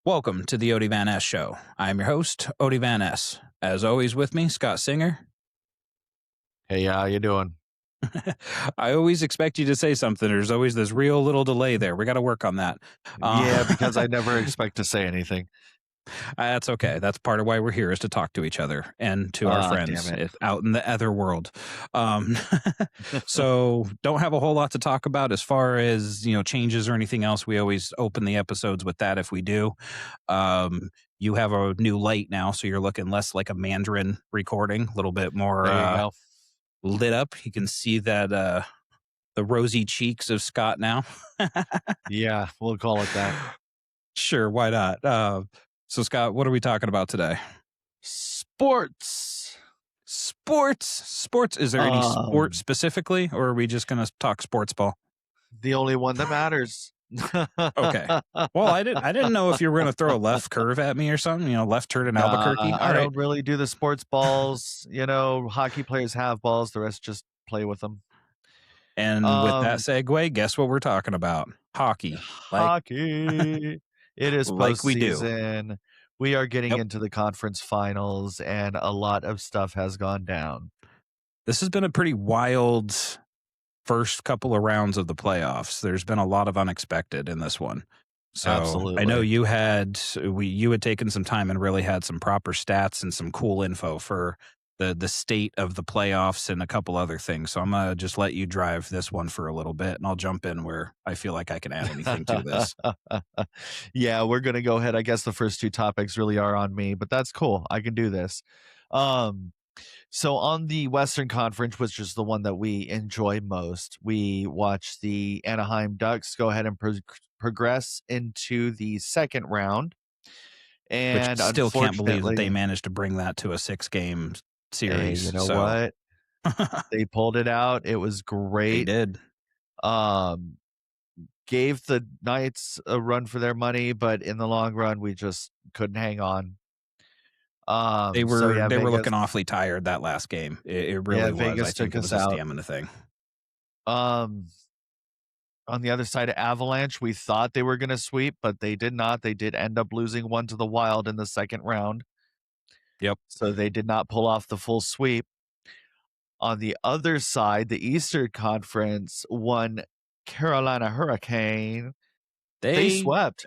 Welcome to the Odie Van S Show. I'm your host, Odie Van S. As always with me, Scott Singer. Hey, how you doing? I always expect you to say something. There's always this real little delay there. We got to work on that. Yeah, because I never expect to say anything. That's okay. That's part of why we're here, is to talk to each other and to our friends Damn it. out in the other world. So don't have a whole lot to talk about as far as, changes or anything else. We always open the episodes with that if we do. You have a new light now, so you're looking less like a Mandarin recording, a little bit more There you go. lit up. You can see that the rosy cheeks of Scott now. Yeah, we'll call it that. Sure, why not? So, Scott, what are we talking about today? Sports. Sports. Is there any sport specifically, or are we just going to talk sports ball? The only one that matters. Okay. Well, I didn't know if you were going to throw a left curve at me or something. Left turn in Albuquerque. I don't really do the sports balls. Hockey players have balls. The rest just play with them. And with that segue, guess what we're talking about? Hockey. Hockey. It is like we do. Postseason. We are getting into the conference finals, and a lot of stuff has gone down. This has been a pretty wild first couple of rounds of the playoffs. There's been a lot of unexpected in this one. So Absolutely. I know you had taken some time and really had some proper stats and some cool info for the state of the playoffs and a couple other things. So I'm going to just let you drive this one for a little bit, and I'll jump in where I feel like I can add anything to this. Yeah, we're going to go ahead. I guess the first two topics really are on me, but that's cool. I can do this. So on the Western Conference, which is the one that we enjoy most, we watch the Anaheim Ducks go ahead and progress into the second round. And which still can't believe that they managed to bring that to a 6-game series. Hey, you know what? They pulled it out. It was great. They did. Gave the Knights a run for their money, but in the long run, we just couldn't hang on. They were looking awfully tired that last game. It really was. Vegas I think took it was us a out. stamina thing. On the other side of Avalanche, we thought they were going to sweep, but they did not. They did end up losing one to the Wild in the second round. Yep. So they did not pull off the full sweep. On the other side, the Eastern Conference won Carolina Hurricane. They swept.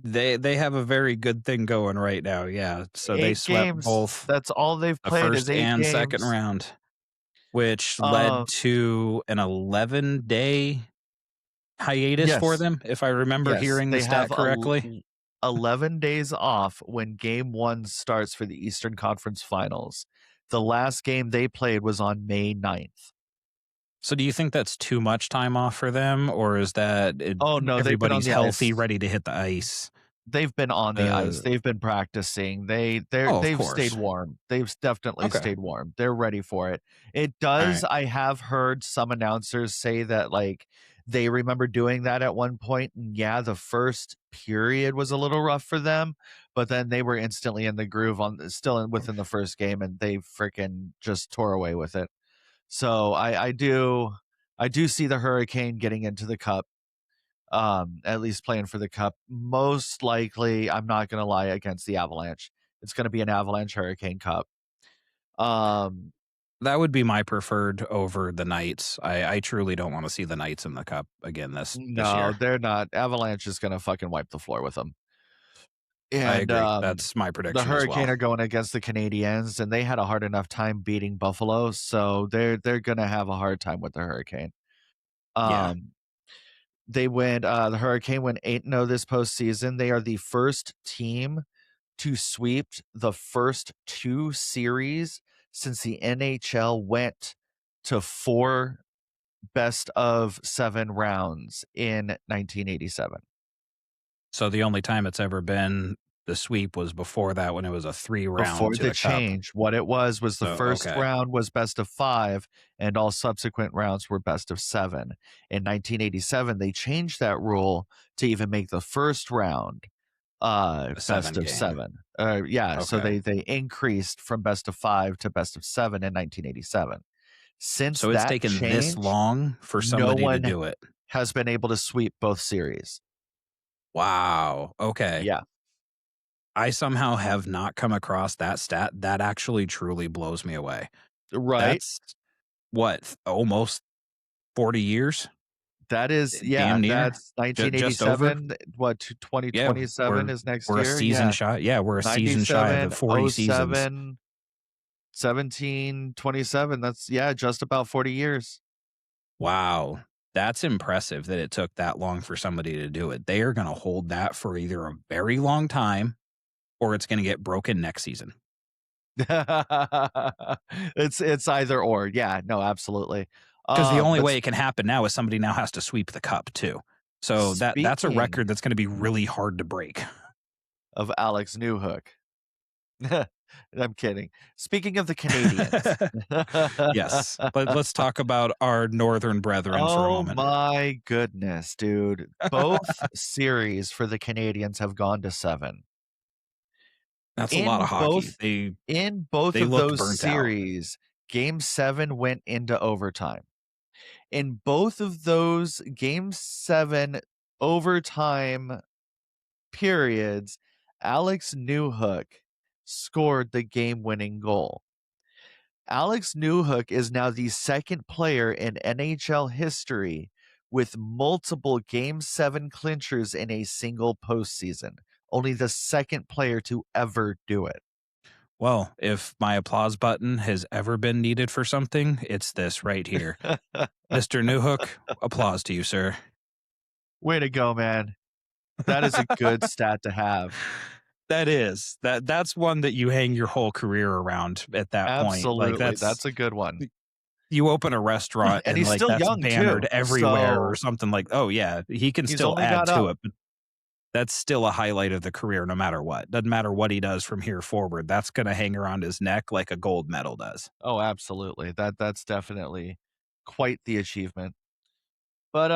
They have a very good thing going right now. Yeah. So they swept both. That's all they've played first is 8 and games. Second round, which led to an 11-day hiatus for them, if I remember hearing the stat correctly. 11 days off when game 1 starts for the Eastern Conference Finals. The last game they played was on May 9th. So do you think that's too much time off for them, or is that everybody's healthy, ready to hit the ice? They've been on the ice. They've been practicing. They've stayed warm. They've definitely stayed warm. They're ready for it. It does. Right. I have heard some announcers say that they remember doing that at one point. And yeah, the first period was a little rough for them, but then they were instantly in the groove within the first game, and they freaking just tore away with it. So I do see the Hurricane getting into the Cup. At least playing for the Cup. Most likely, I'm not going to lie, against the Avalanche. It's going to be an Avalanche Hurricane Cup. That would be my preferred over the Knights. I truly don't want to see the Knights in the Cup again this year. No, they're not. Avalanche is going to fucking wipe the floor with them. And, I agree. That's my prediction. The Hurricane are going against the Canadiens, and they had a hard enough time beating Buffalo, so they're going to have a hard time with the Hurricane. They went. The Hurricane went 8-0 this postseason. They are the first team to sweep the first 2 series since the NHL went to 4 best-of-7 rounds in 1987. So the only time it's ever been the sweep was before that, when it was a 3-round. Before the change, what it was the first round was best of 5, and all subsequent rounds were best of 7. In 1987, they changed that rule to even make the first round best of 7. So they increased from best of 5 to best of 7 in 1987. Since so it's taken this long for somebody to do it. Has been able to sweep both series. Wow. Okay. Yeah. I somehow have not come across that stat. That actually truly blows me away. Right. That's what, almost 40 years? That is, Damn near. that's Just over? 1987. What, Yeah, 2027 is next we're a year? season Yeah. shy. Yeah, we're a season shy of the 97, 40 seasons. 07, 17, 27. That's, just about 40 years. Wow. That's impressive that it took that long for somebody to do it. They are going to hold that for either a very long time or it's going to get broken next season. It's either or. Yeah, no, absolutely. Because the only But way it can happen now is somebody now has to sweep the cup too. So that's a speaking record that's going to be really hard to break. of Alex Newhook. I'm kidding. Speaking of the Canadians. Yes. Let's talk about our northern brethren for a Oh moment. my goodness, dude. Both series for the Canadians have gone to 7. That's a lot of hockey. In both They of looked those burnt out. series, game 7 went into overtime. In both of those game 7 overtime periods, Alex Newhook scored the game-winning goal. Alex Newhook is now the second player in NHL history with multiple Game 7 clinchers in a single postseason. Only the second player to ever do it. Well, if my applause button has ever been needed for something, it's this right here. Mr. Newhook, applause to you, sir. Way to go, man. That is a good stat to have. That is. That's one that you hang your whole career around at that Absolutely. point. Like that's a good one. You open a restaurant and and he's like still that's young bannered too, everywhere or something like, oh yeah, he can still add to it, but that's still a highlight of the career no matter what. Doesn't matter what he does from here forward. That's going to hang around his neck like a gold medal does. Oh, absolutely. That's definitely quite the achievement. But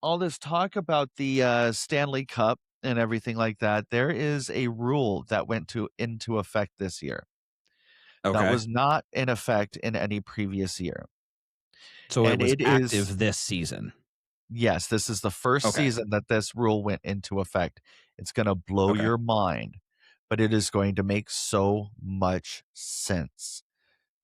all this talk about the Stanley Cup and everything like that, there is a rule that went into effect this year. Okay. That was not in effect in any previous year. So it was active this season. Yes, this is the first season that this rule went into effect. It's going to blow your mind, but it is going to make so much sense.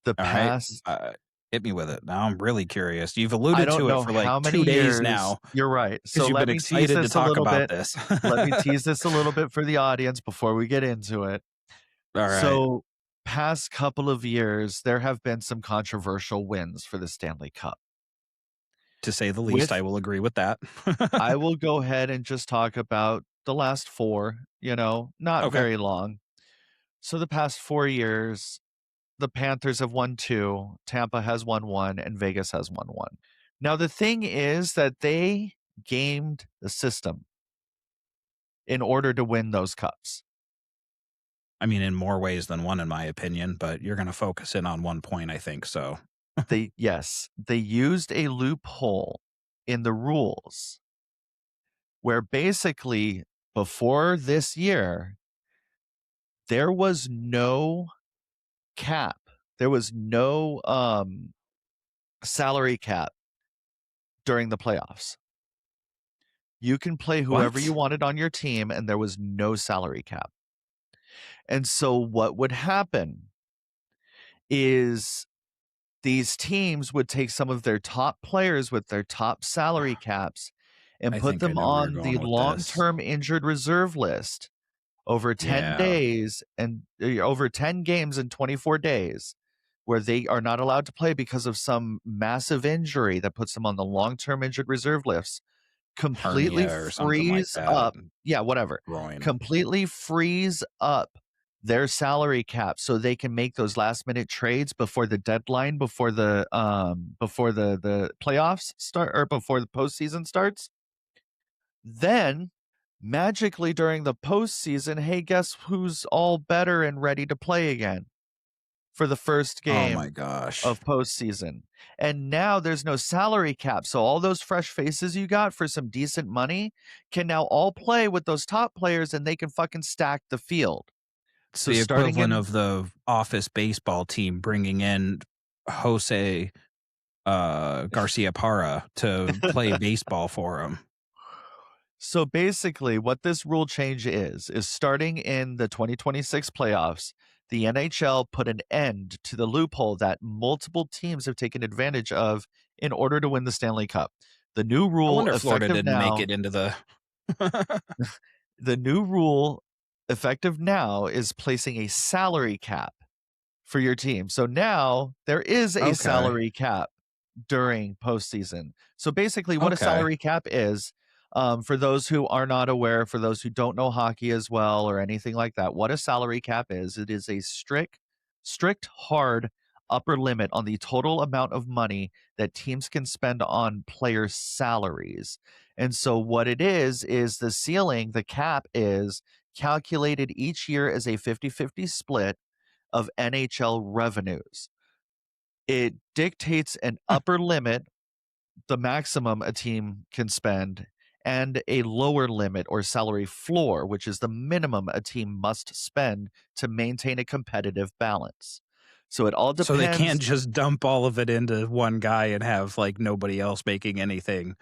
Hit me with it. Now I'm really curious. You've alluded to it for like how 2 days now. You're right. So you've been excited to talk about this. Let me tease this a little bit for the audience before we get into it. All right. So past couple of years, there have been some controversial wins for the Stanley Cup. To say the least, I will agree with that. I will go ahead and just talk about the last 4, not very long. So the past 4 years, the Panthers have won 2, Tampa has won 1, and Vegas has won 1. Now, the thing is that they gamed the system in order to win those cups. I mean, in more ways than one, in my opinion, but you're going to focus in on one point, I think, so. They used a loophole in the rules where basically before this year, there was no cap. There was no salary cap during the playoffs. You can play whoever you wanted on your team, and there was no salary cap. And so what would happen is these teams would take some of their top players with their top salary caps and put them on the long-term injured reserve list over 10 days and over 10 games in 24 days where they are not allowed to play because of some massive injury that puts them on the long-term injured reserve list. Completely freeze up. Yeah, whatever. Completely freeze up their salary cap so they can make those last minute trades before the deadline, before the playoffs start or before the postseason starts. Then magically during the postseason, hey, guess who's all better and ready to play again for the first game of postseason? And now there's no salary cap. So all those fresh faces you got for some decent money can now all play with those top players and they can fucking stack the field. It's the equivalent of the office baseball team bringing in Jose Garcia Parra to play baseball for him. So basically, what this rule change is starting in the 2026 playoffs, the NHL put an end to the loophole that multiple teams have taken advantage of in order to win the Stanley Cup. The new I rule wonder if Florida effective didn't make now, it into the the new rule effective now is placing a salary cap for your team. So now there is a Okay. salary cap during postseason. So basically, what a Okay. salary cap is, for those who are not aware, for those who don't know hockey as well or anything like that, what a salary cap is, it is a strict, hard upper limit on the total amount of money that teams can spend on player salaries. And so what it is the ceiling, the cap is calculated each year as a 50-50 split of NHL revenues. It dictates an Huh. upper limit, the maximum a team can spend, and a lower limit or salary floor, which is the minimum a team must spend to maintain a competitive balance. So it all So they can't depends. just dump all of it into one guy and have, like, nobody else making anything.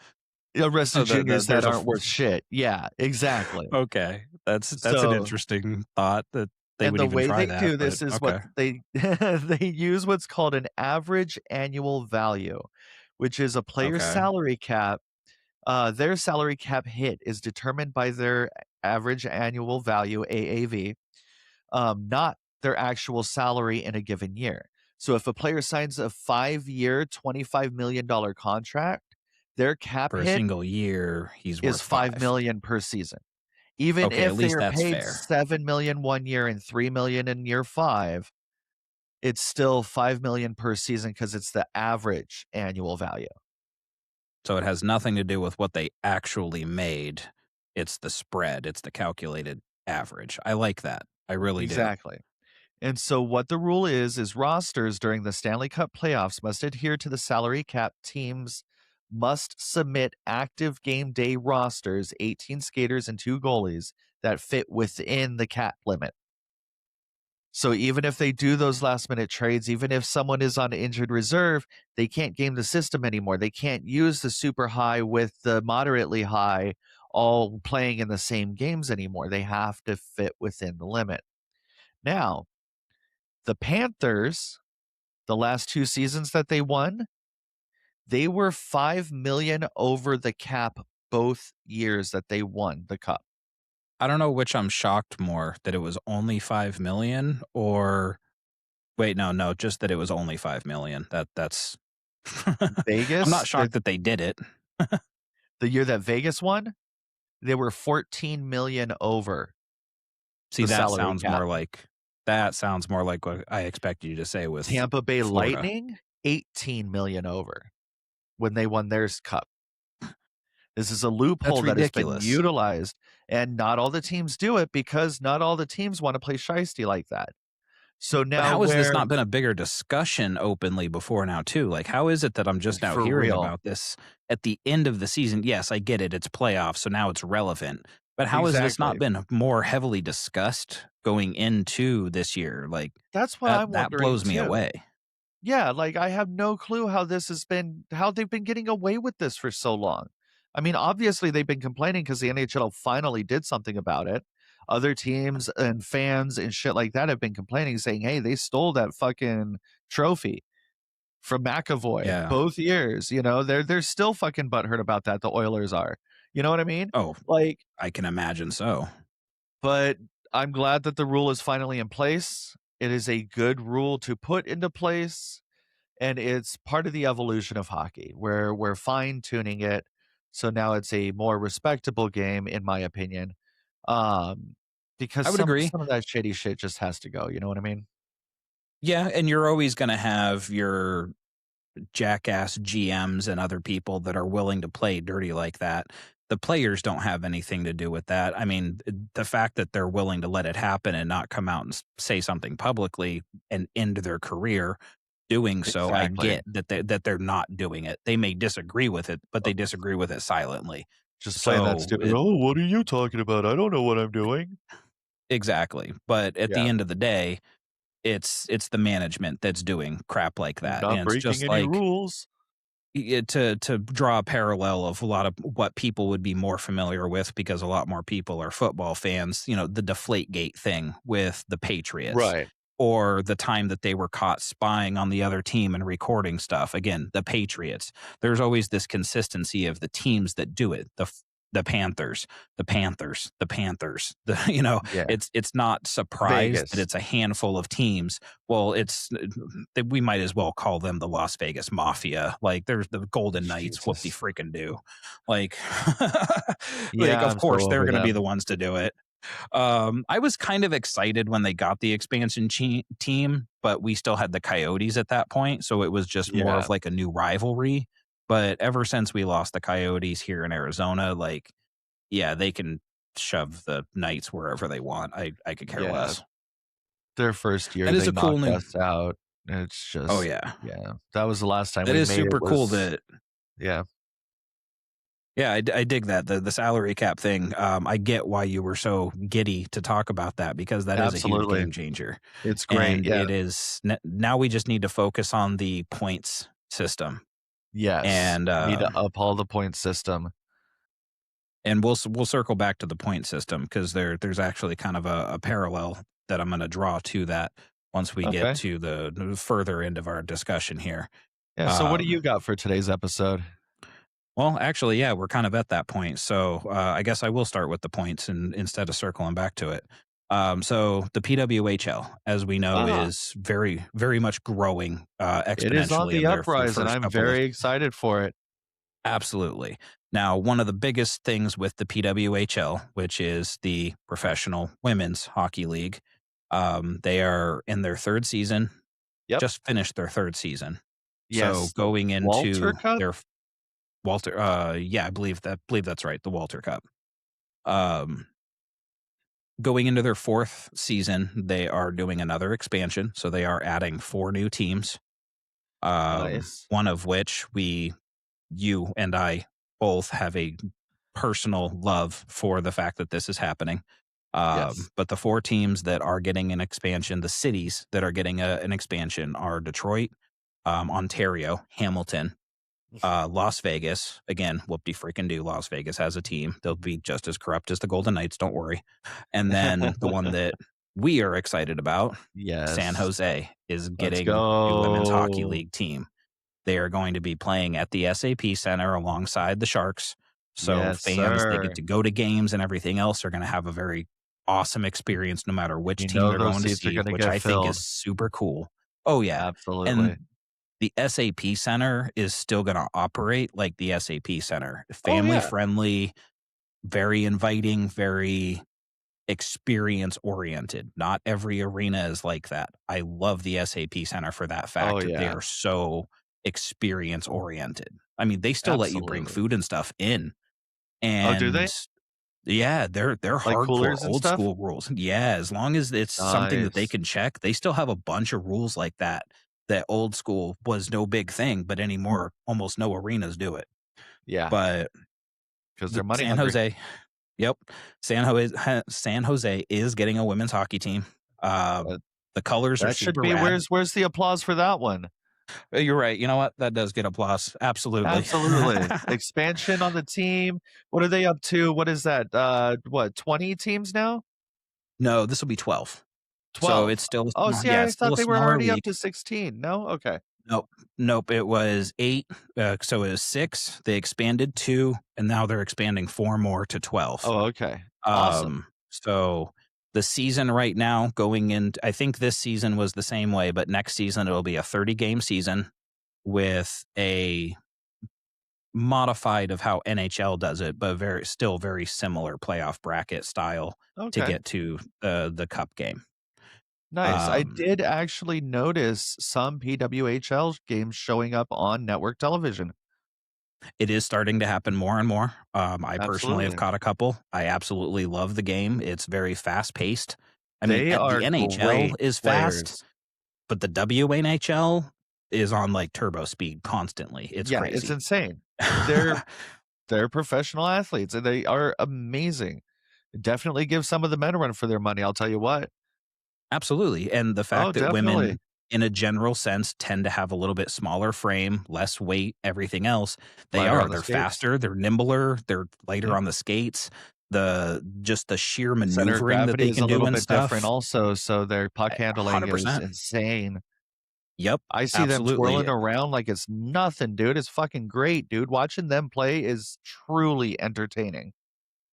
Arrested juniors that There's a aren't worth shit. Yeah, exactly. okay. That's an So, interesting thought that they and would the even way try they that, do but this is what okay. they they use what's called an average annual value, which is a player Okay. salary cap. Their salary cap hit is determined by their average annual value, AAV, not their actual salary in a given year. So if a player signs a 5-year, $25 million contract, their cap For a hit single year, he's is worth 5 5. million per season. Even Okay, at if they least are that's paid fair. 7 million one year and 3 million in year 5, it's still 5 million per season because it's the average annual value. So it has nothing to do with what they actually made. It's the spread, it's the calculated average. I like that. I really do. Exactly. And so what the rule is rosters during the Stanley Cup playoffs must adhere to the salary cap. Teams must submit active game day rosters, 18 skaters and 2 goalies that fit within the cap limit. So even if they do those last minute trades, even if someone is on injured reserve, they can't game the system anymore. They can't use the super high with the moderately high all playing in the same games anymore. They have to fit within the limit. Now, the Panthers, the last 2 seasons that they won, they were 5 million over the cap both years that they won the cup. I don't know which I'm shocked more, that it was only 5,000,000 or wait, no, just that it was only 5,000,000. That's I'm not Vegas, shocked that they did it. the year that Vegas won, they were 14 million over See, the salary cap. that sounds more like what I expected you to say with Tampa Bay Florida. Lightning, 18 million over when they won their cup. This is a That's loophole that has been ridiculous. utilized, and not all the teams do it because not all the teams want to play shiesty like that. So But now how has this where not been a bigger discussion openly before now too? Like, how is it that I'm just now for hearing real. about this at the end of the season? Yes, I get it. It's playoffs, so now it's relevant. But how has this not Exactly. been more heavily discussed going into this year? Like That's what I'm that wondering blows me too. away. Yeah, like, I have no clue how they've been getting away with this for so long. I mean, obviously, they've been complaining because the NHL finally did something about it. Other teams and fans and shit like that have been complaining, saying, "Hey, they stole that fucking trophy from McAvoy Yeah. both years." They're still fucking butthurt about that, the Oilers are. You know what I mean? Oh, Like, I can imagine so. but I'm glad that the rule is finally in place. It is a good rule to put into place, and it's part of the evolution of hockey where we're fine tuning it so now it's a more respectable game in my opinion, um because I would some agree. some of that shitty shit just has to go, you know what I mean? Yeah, and you're always going to have your jackass GMs and other people that are willing to play dirty like that. The players don't have anything to do with that. I mean, the fact that they're willing to let it happen and not come out and say something publicly and end their career doing so, I Exactly. get that they're not doing it. They may disagree with it, but they disagree with it silently. Just playing that So, stupid, oh, what are you talking about? I don't know what I'm doing. exactly. But at the Yeah, end of the day, it's the management that's doing crap like I'm that. not And it's breaking just any like rules. to draw a parallel of a lot of what people would be more familiar with, because a lot more people are football fans, the Deflategate thing with the Patriots, right? or the time that they were caught spying on the other team and recording stuff. Again, the Patriots. There's always this consistency of the teams that do it. The Panthers, the Panthers, the Panthers. Yeah, it's not surprised that Vegas. it's a handful of teams. Well, we might as well call them the Las Vegas Mafia. Like, there's the Golden Knights. Whoop de Jesus. freaking do. Like, Yeah, of I'm so course they're over going to be the them. ones to do it. I was kind of excited when they got the expansion team, but we still had the Coyotes at that point, so it was just more Yeah, of like a new rivalry. But ever since we lost the Coyotes here in Arizona, like, yeah, they can shove the Knights wherever they want. I could care yeah. less. Their first year, That is they a cool knocked new. us out. It's Oh just, yeah, yeah, that was the last time that we is made it. super cool. Was yeah, Yeah, I dig that the salary cap thing. I get why you were so giddy to talk about that, because that is a huge absolutely. game changer, It's great. and Yeah. it is now we just need to focus on the points system, Yes. and Need to uphold the point system. we'll circle back to the point system, because there's actually kind of a parallel that I'm going to draw to that once we get Okay. to the further end of our discussion here. Yeah. So, what do you Um, got for today's episode? Well, actually, yeah, we're kind of at that point. So I guess I will start with the points instead of circling back to it. So the PWHL, as we know, Ah, is very, very much growing it is on exponentially the in their uprise, and first I'm couple of. very excited for it. Absolutely. Now, one of the biggest things with the PWHL, which is the Professional Women's Hockey League, they are in their third season, Yep. just finished their third season. So Yes. The going Walter into Cup. their Walter, yeah, I believe that's right, the Walter Cup. Um, Going into their fourth season, they are doing another expansion, so they are adding 4 new teams. Nice. One of which you and I both have a personal love for the fact that this is happening. Yes. But the 4 teams that are getting an expansion, the cities that are getting an expansion, are Detroit, Ontario, Hamilton, Las Vegas. Again, whoop de freaking do. Las Vegas has a team. They'll be just as corrupt as the Golden Knights. Don't worry. And then the one that we are excited about, San Yes. Jose, is Let's getting a women's hockey go. league team. They are going to be playing at the SAP Center alongside the Sharks. So Yes, fans, they get sir. to go to games and everything else, are going to have a very awesome experience no matter which You team know they're those going to seats are see, going to which get I think is filled. super cool. Oh, yeah. Absolutely. And the SAP Center is still going to operate like the SAP Center. Oh, Family yeah. friendly, very inviting, very experience oriented. Not every arena is like that. I love the SAP Center for that Oh, fact that they yeah. are so experience oriented. I mean, they still let you bring Absolutely. food and stuff in, Oh, do and they? yeah, they're Like hardcore coolers and old stuff? school rules. Yeah, as long as it's something that they Nice. can check, they still have a bunch of rules like that. That old school was no big thing, but anymore, almost no arenas do it. Yeah, But because 'cause they're money San hungry. Jose, yep, San Jose is getting a women's hockey team. That The colors are that should super be rad. where's the applause for that one? You're right. You know what? That does get applause. Absolutely. Absolutely. Expansion on the team. What are they up to? What is that? What, 20 teams now? No, this will be 12. So 12. it's still Oh, see, yeah, I it's still thought a they were smaller already up league. to 16. No? Okay. Nope. Nope. It was 8. So it was 6. They expanded 2, and now they're expanding 4 more to 12. Oh, okay. Awesome. So the season right now going in, I think this season was the same way, but next season it'll be a 30-game season with a modified of how NHL does it, but still very similar playoff bracket style to Okay. get to the cup game. Nice. I Um, did actually notice some PWHL games showing up on network television. it is starting to happen more and more. I personally have Absolutely. caught a couple. I absolutely love the game. It's very fast paced. I mean, They are the NHL great is fast, players. but the WNHL is on like turbo speed constantly. It's Yeah, it's crazy. insane. They're they're professional athletes, and they are amazing. Definitely give some of the men a run for their money, I'll tell you what. Absolutely. And the Oh, fact that women definitely. in a general sense, tend to have a little bit smaller frame, less weight, everything else. They're faster, they're nimbler, they're lighter on the skates. Just the sheer Center of maneuvering that gravity they is can a do little and bit different stuff. also, so their puck handling is 100%. insane. Yep, I see them absolutely. twirling around like it's nothing, dude. It's fucking great, dude. Watching them play is truly entertaining.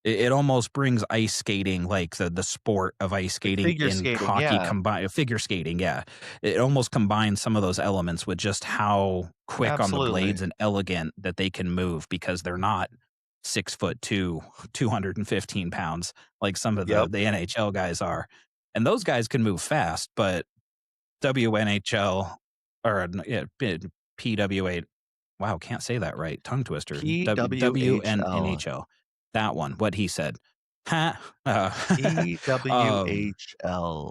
It almost brings ice skating, like the sport of ice Like skating figure in skating, hockey yeah. figure skating, yeah. It almost combines some of those elements with just how quick on the Absolutely. blades and elegant that they can move because they're not 6'2", 215 pounds like some of the NHL guys are. And those guys can move fast, but WNHL or PWA. Wow, can't say that right. Tongue twister. PWHL. WNHL. That one. What he said. Ha. PWHL.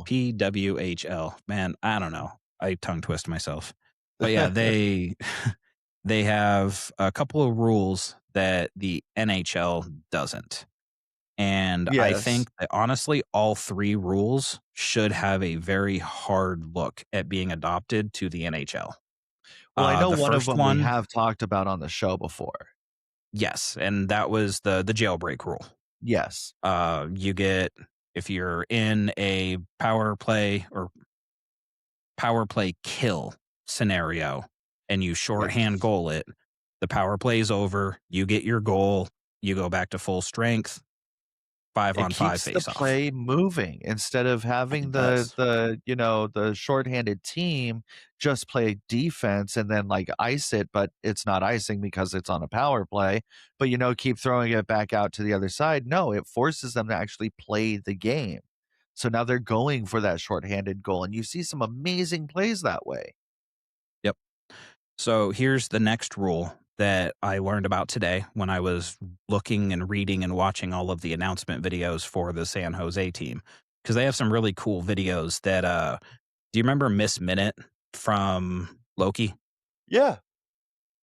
PWHL. Man, I don't know. I tongue twist myself. But yeah, they have a couple of rules that the NHL doesn't. And I think that honestly, all 3 rules should have a very hard look at being adopted to the NHL. Well, I know The one of first them we one, have talked about on the show before. yes, and that was the jailbreak rule. Yes. You get, if you're in a power play or power play kill scenario and you shorthand goal it, the power play is over, you get your goal, you go back to full strength, 5-on-5 face-off. It keeps the play moving instead of having the shorthanded team just play defense and then like ice it, but it's not icing because it's on a power play, but keep throwing it back out to the other side. No, it forces them to actually play the game. So now they're going for that shorthanded goal, and you see some amazing plays that way. Yep. So here's the next rule that I learned about today when I was looking and reading and watching all of the announcement videos for the San Jose team. Because they have some really cool videos that do you remember Miss Minute from Loki? Yeah.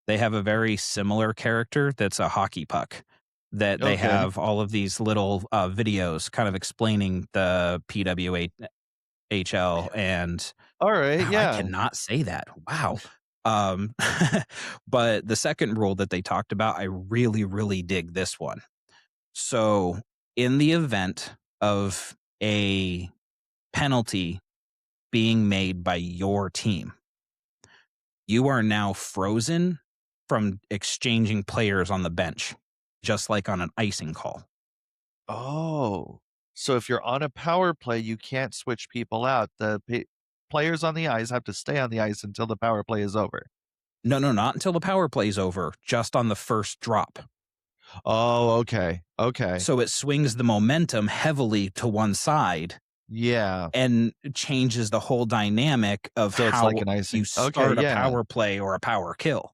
They have a very similar character that's a hockey puck. That they have all of these little videos kind of explaining the PWHL and all right, wow, yeah. I cannot say that. Wow. But the second rule that they talked about, I really, really dig this one. So in the event of a penalty being made by your team, you are now frozen from exchanging players on the bench, just like on an icing call. Oh, so if you're on a power play, you can't switch people out. The players on the ice have to stay on the ice until the power play is over. No, not until the power play is over, just on the first drop. Oh, okay. So it swings the momentum heavily to one side. Yeah. And changes the whole dynamic of so how like an icing. you start a power play or a power kill.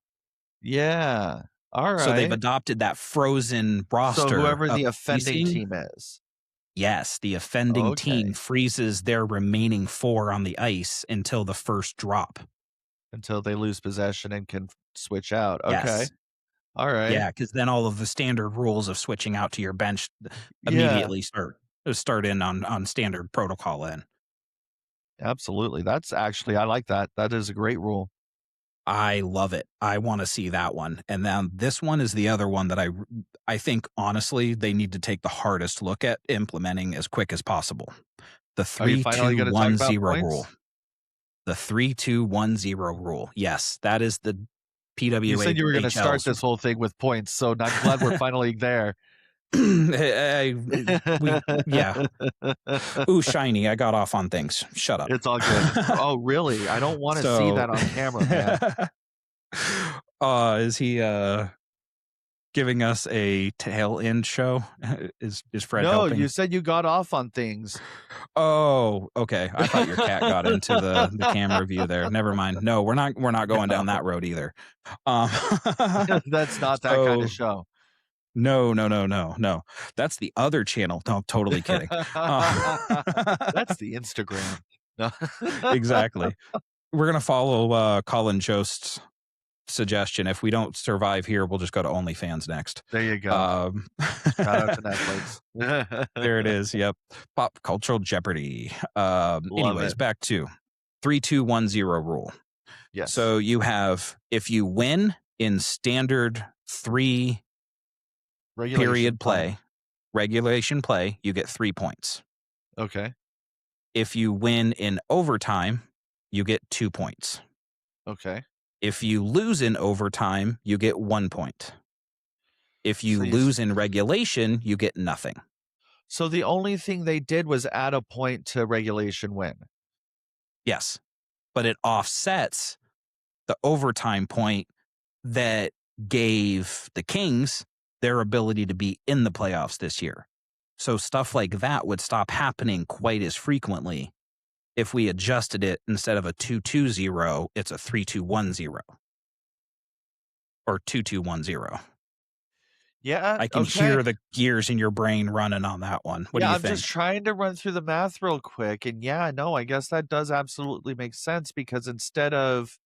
Yeah. All right. So they've adopted that frozen roster. So whoever the offending team is. Yes, the offending team freezes their remaining 4 on the ice until the first drop. Until they lose possession and can switch out. Okay. Yes. All right. Yeah, because then all of the standard rules of switching out to your bench immediately start in on standard protocol then. Absolutely. That's actually, I like that. That is a great rule. I love it. I want to see that one. And then this one is the other one that I think, honestly, they need to take the hardest look at implementing as quick as possible. The 3-2-1-0 rule. The 3-2-1-0 rule. Yes, that is the PWA. You said you were going to start this whole thing with points, so I'm glad we're finally there. Yeah. Ooh, shiny. I got off on things. Shut up. It's all good. Oh, really? I don't want to see that on camera, man. Is he giving us a tail end show? Is Fred helping? No, you said you got off on things. Oh, okay. I thought your cat got into the camera view there. Never mind. No, we're not going down that road either. That's not that kind of show. No. That's the other channel. No, I'm totally kidding. That's the Instagram. Exactly. We're going to follow Colin Jost's suggestion. If we don't survive here, we'll just go to OnlyFans next. There you go. Shout out to Netflix. There it is. Yep. Pop cultural Jeopardy. Anyways, back to 3-2-1-0 rule. Yes. So you have, if you win in standard 3 period play, regulation play, you get 3 points. Okay. If you win in overtime, you get 2 points. Okay. If you lose in overtime, you get 1 point. If you lose in regulation, you get nothing. So the only thing they did was add a point to regulation win. Yes. But it offsets the overtime point that gave the Kings their ability to be in the playoffs this year. So stuff like that would stop happening quite as frequently if we adjusted it. Instead of a 2-2-0, it's a 3-2-1-0 or 2-2-1-0. Yeah, I can hear the gears in your brain running on that one. What do you think? I'm just trying to run through the math real quick. And I guess that does absolutely make sense, because instead of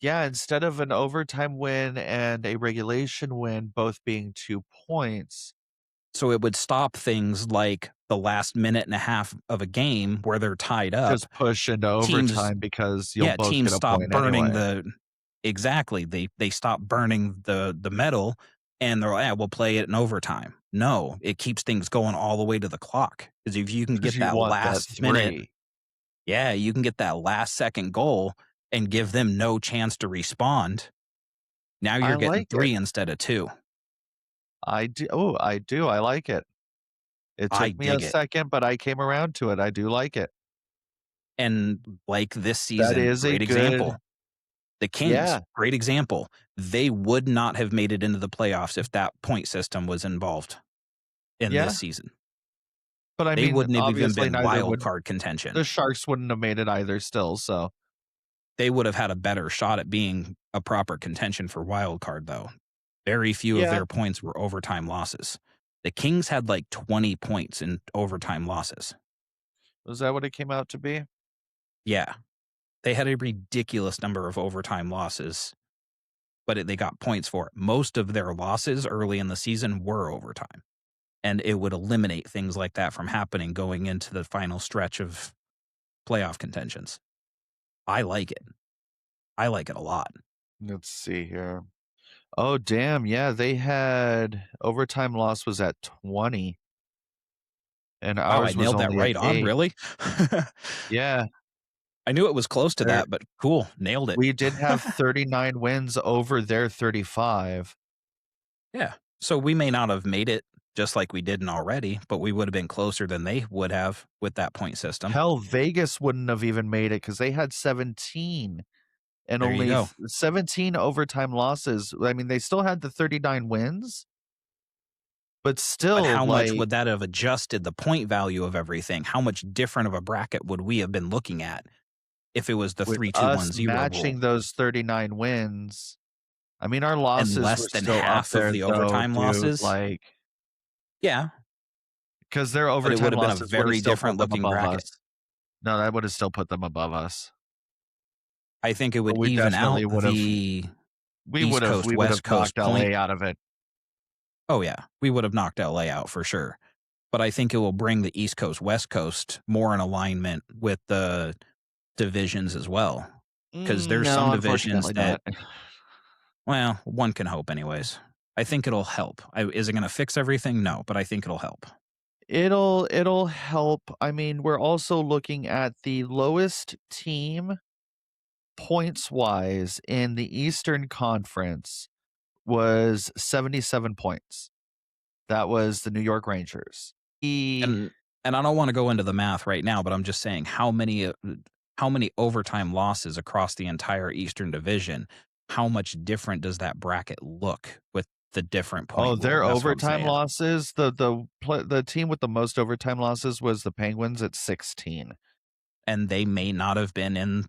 an overtime win and a regulation win both being 2 points. So it would stop things like the last minute and a half of a game where they're tied up. Just push into overtime, because you'll both teams get a stop point burning anyway. Exactly. They stop burning the metal, and they're like, we'll play it in overtime. No, it keeps things going all the way to the clock. Because if you can get that last minute, you can get that last second goal and give them no chance to respond. Now you're getting 3 instead of 2. I do. Oh, I do. I like it. It took me a second, but I came around to it. I do like it. And like this season, that is great example. The Kings, great example. They would not have made it into the playoffs if that point system was involved in this season. But I mean, they wouldn't have even been wild card contention. The Sharks wouldn't have made it either still, so. They would have had a better shot at being a proper contention for wild card, though. Very few of their points were overtime losses. The Kings had like 20 points in overtime losses. Was that what it came out to be? Yeah. They had a ridiculous number of overtime losses, but they got points for it. Most of their losses early in the season were overtime, and it would eliminate things like that from happening going into the final stretch of playoff contentions. I like it. I like it a lot. Let's see here. Oh, damn. Yeah, they had overtime loss was at 20. And ours I nailed that right on, really? Yeah. I knew it was close to that, but cool. Nailed it. We did have 39 wins over their 35. Yeah. So we may not have made it just like we didn't already, but we would have been closer than they would have with that point system. Hell, Vegas wouldn't have even made it because they had 17 and only 17 overtime losses. I mean, they still had the 39 wins. But still, but how much would that have adjusted the point value of everything? How much different of a bracket would we have been looking at if it was the 3-2-1-0 matching rule? Those 39 wins? I mean, our losses and less were than still half of the overtime losses. Yeah, because their overtime would have been losses a very different looking bracket. Us. No, that would have still put them above us. I think it would even out the East Coast, West Coast knocked LA out of it. Oh, yeah. We would have knocked LA out for sure. But I think it will bring the East Coast, West Coast more in alignment with the divisions as well. Because there's some divisions that, well, one can hope anyways. I think it'll help. Is it going to fix everything? No, but I think it'll help. It'll help. I mean, we're also looking at the lowest team points-wise in the Eastern Conference was 77 points. That was the New York Rangers. And I don't want to go into the math right now, but I'm just saying how many overtime losses across the entire Eastern Division, how much different does that bracket look with the different point? Oh, their overtime losses, the team with the most overtime losses was the Penguins at 16. And they may not have been in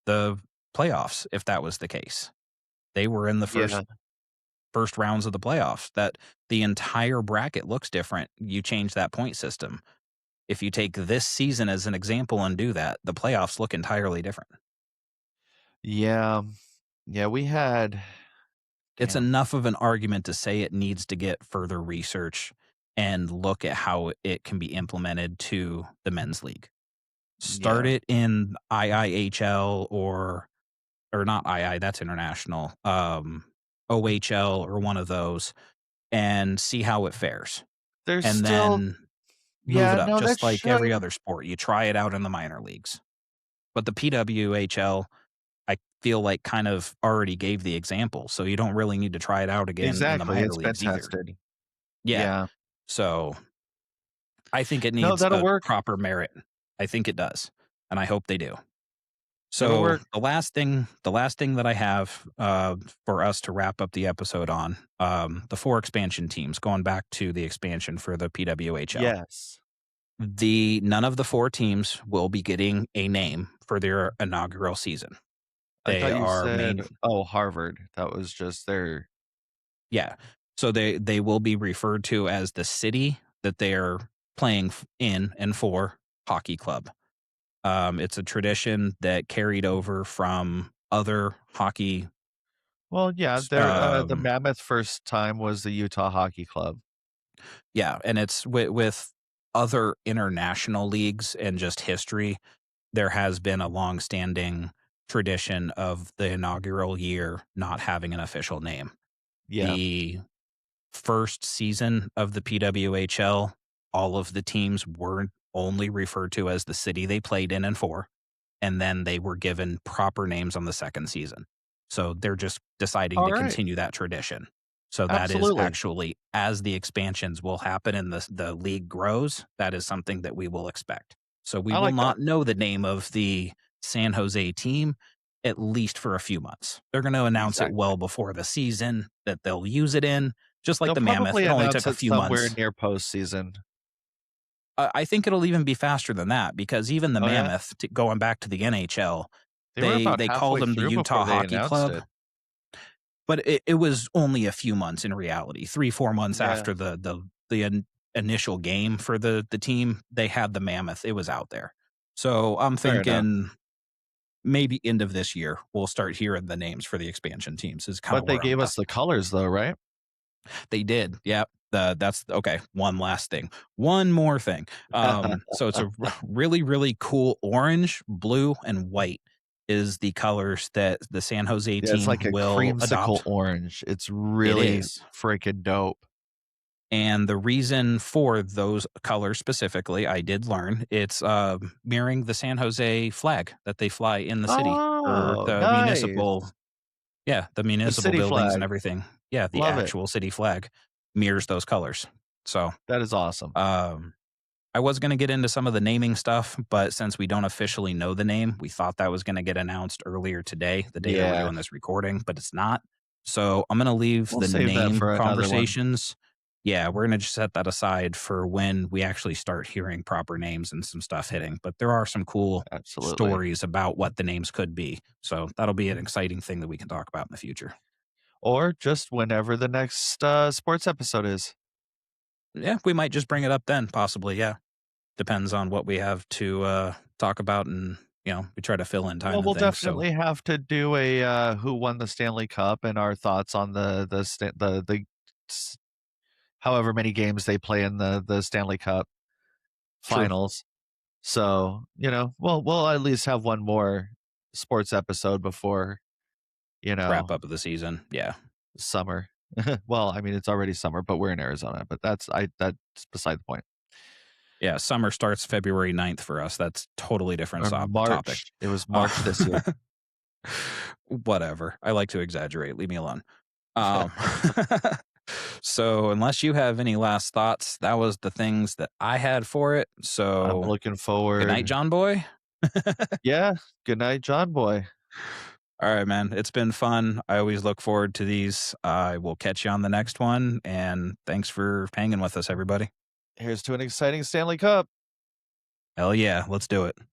the playoffs if that was the case. They were in the first rounds of the playoffs. That the entire bracket looks different. You change that point system. If you take this season as an example and do that, the playoffs look entirely different. Yeah, we had. It's enough of an argument to say it needs to get further research and look at how it can be implemented to the men's league. Start it in IIHL or not II, that's international, OHL or one of those, and see how it fares. There's and still then move Yeah, it up, no, that just like every should other sport. You try it out in the minor leagues. But the PWHL, I feel like kind of already gave the example, so you don't really need to try it out again in the Exactly, minor it's been leagues either. tested. Yeah. Yeah. So I think it No, needs that'll a work. proper merit. I think it does, and I hope they do. That'll So work. the last thing that I have for us to wrap up the episode on, the 4 expansion teams, going back to the expansion for the PWHL. Yes. None of the 4 teams will be getting a name for their inaugural season. I They thought you are said, Harvard. That was just their Yeah. So they will be referred to as the city that they're playing in and for hockey club. It's a tradition that carried over from other hockey. Well, yeah, the Um, Mammoth first time was the Utah Hockey Club. yeah, and it's with other international leagues and just history. There has been a long-standing tradition of the inaugural year not having an official name. Yeah. The first season of the PWHL, all of the teams were only referred to as the city they played in and for, and then they were given proper names on the second season. So they're just deciding to Alright. continue that tradition. So that is Absolutely. actually, as the expansions will happen and the league grows, that is something that we will expect. So we I will like that. not know the name of the San Jose team at least for a few months. They're going to announce it Exactly. well before the season that they'll use it in, just like They'll the Mammoth. probably It only announce took a it few somewhere months. near postseason. I think it'll even be faster than that because even the Oh, yeah? Mammoth, going back to the NHL, They were about they called halfway them the through before Utah they Hockey announced Club, it. but it was only a few months in reality. 3-4 months Yeah. after the initial game for the team, they had the Mammoth. It was out there. So I'm Fair enough. thinking maybe end of this year we'll start hearing the names for the expansion teams is kind But of they where I'm gave at. us the colors though, right? They did. Yep. That's okay. One last thing. One more thing. So it's a really, really cool orange, blue, and white is the colors that the San Jose Yeah, it's team like a will creamsicle adopt. orange. It's It really is. freaking dope. And the reason for those colors specifically, I did learn, it's mirroring the San Jose flag that they fly in the city or Oh, the nice. municipal. Yeah, the The municipal city buildings and flag. everything. Yeah, the Love it. actual city flag mirrors those colors. So That is awesome. I was going to get into some of the naming stuff, but since we don't officially know the name, we thought that was going to get announced earlier today, the day that we're Yeah. doing this recording, but it's not. So I'm going to leave We'll the save that name for another one. conversations. Yeah, we're going to just set that aside for when we actually start hearing proper names and some stuff hitting. But there are some cool Absolutely. stories about what the names could be. So that'll be an exciting thing that we can talk about in the future. Or just whenever the next sports episode is. Yeah, we might just bring it up then, possibly. Yeah. Depends on what we have to talk about, and we try to fill in time Well, and we'll things. So definitely have to do a who won the Stanley Cup and our thoughts on however many games they play in the Stanley Cup true. finals. So, we'll at least have one more sports episode before, Wrap up of the season. Yeah. summer. Well, I mean, it's already summer, but we're in Arizona, but that's beside the point. Yeah, summer starts February 9th for us. That's totally different Or topic. March. It was March this year. Whatever. I like to exaggerate. Leave me alone. So unless you have any last thoughts, that was the things that I had for it. So I'm looking forward. Good night, John Boy. Yeah. Good night, John Boy. All right, man. It's been fun. I always look forward to these. I will catch you on the next one. And thanks for hanging with us, everybody. Here's to an exciting Stanley Cup. Hell yeah. Let's do it.